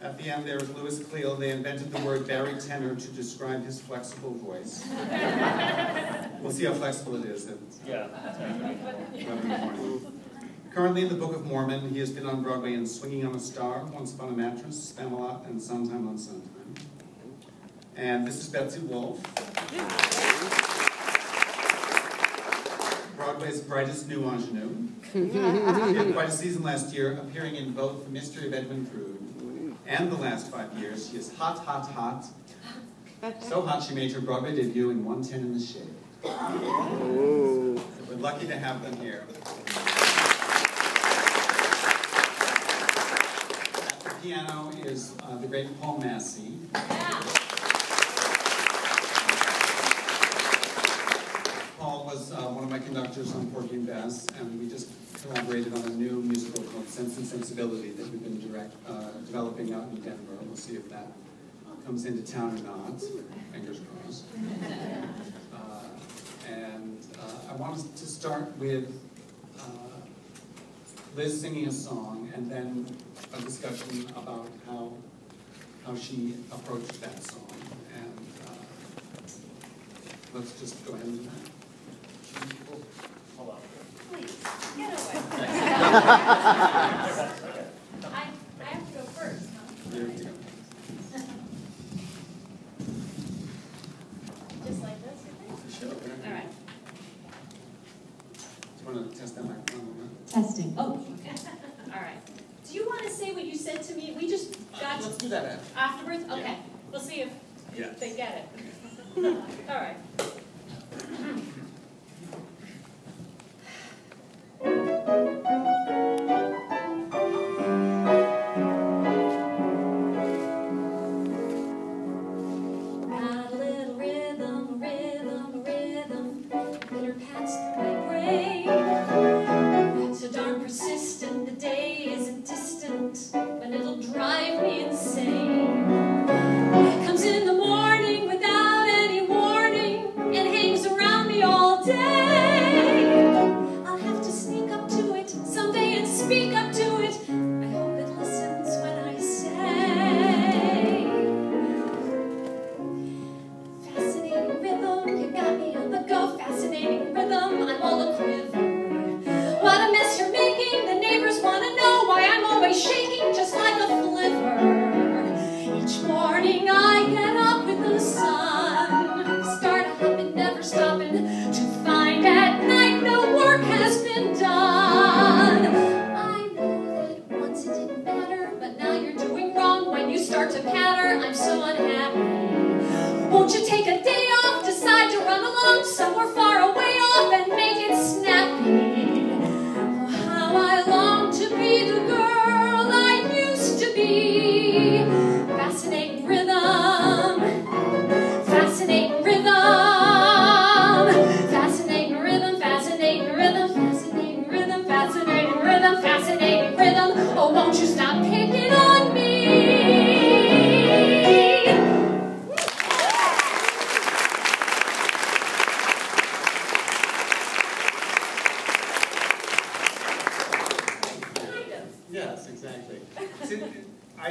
At the end there is Louis Cleale. They invented the word barytenor to describe his flexible voice. We'll see how flexible it is. Yeah. Currently in the Book of Mormon, he has been on Broadway in Swinging on a Star, Once Upon a Mattress, Spamalot, and Sometime on Sometime. And this is Betsy Wolfe, Broadway's brightest new ingenue. She had quite a season last year, appearing in both The Mystery of Edwin Drood and the last 5 years. She is hot, hot, hot. So hot she made her Broadway debut in 110 in the Shade. We're lucky to have them here. At the piano is the great Paul Massey. Paul was one of my conductors on Porgy and Bess, and we just collaborated on a new musical called Sense and Sensibility that we've been developing out in Denver. We'll see if that comes into town or not. Fingers crossed. I wanted to start with Liz singing a song, and then a discussion about how she approached that song. And let's just go ahead and do that. Hold on. Please, get away. I have to go first, huh? There you go. Just like this, you think? Sure. All right. Do you want to test that microphone a little bit? Testing. Oh, okay. All right. Do you want to say what you said to me? We just got Let's do that afterwards? Okay. Yeah. We'll see if they get it. All right.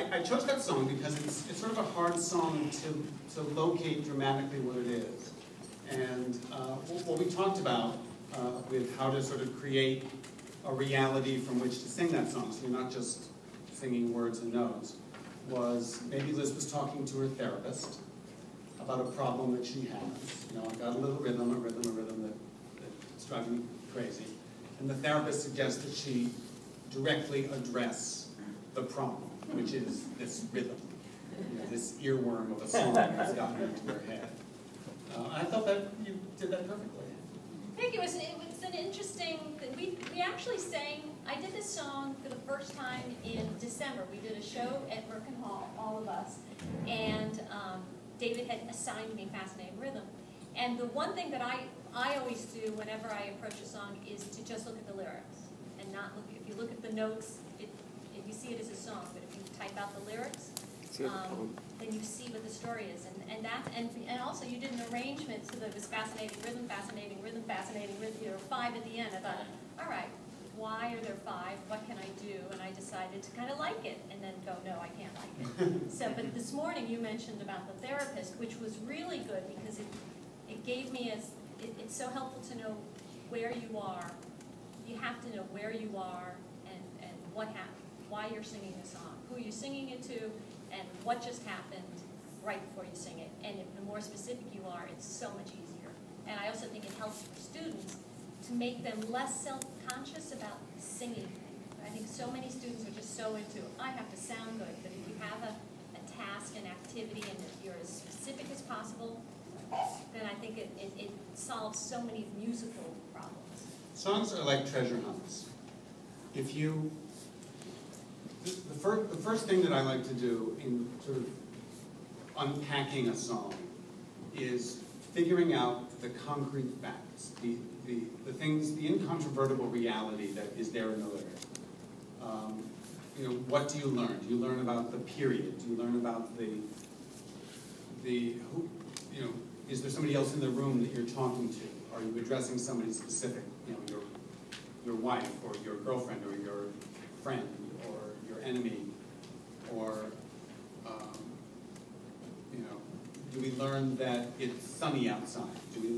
I chose that song because it's sort of a hard song to locate dramatically what it is. And what we talked about with how to sort of create a reality from which to sing that song, so you're not just singing words and notes, was maybe Liz was talking to her therapist about a problem that she has. You know, I've got a little rhythm, a rhythm that's driving me crazy. And the therapist suggests that she directly address the problem, which is this rhythm, you know, this earworm of a song that's gotten into her head. I thought that you did that perfectly. I think it was an interesting thing. We actually sang, I did this song for the first time in December. We did a show at Merkin Hall, all of us, and David had assigned me Fascinating Rhythm. And the one thing that I always do whenever I approach a song is to just look at the lyrics and not look. If you look at the notes, you see it as a song. But if you type out the lyrics, then you see what the story is. And also you did an arrangement so that it was fascinating rhythm, fascinating rhythm, fascinating rhythm. You know, 5 at the end. I thought, all right, why are there 5? What can I do? And I decided to kind of like it, and then go, no, I can't like it. So, but this morning you mentioned about the therapist, which was really good because it gave me it's so helpful to know where you are. You have to know where you are and what happened, why you're singing the song, who you're singing it to, and what just happened right before you sing it. And the more specific you are, it's so much easier. And I also think it helps for students to make them less self-conscious about singing. I think so many students are just so into, I have to sound good, but if you have a task, an activity, and if you're as specific as possible, then I think it solves so many musical problems. Songs are like treasure hunts. If you, the first thing that I like to do in sort of unpacking a song is figuring out the concrete facts, the things, the incontrovertible reality that is there in the lyric. What do you learn? Do you learn about the period? Do you learn about is there somebody else in the room that you're talking to? Are you addressing somebody specific? Your wife, or your girlfriend, or your friend, or your enemy, or do we learn that it's sunny outside? Do we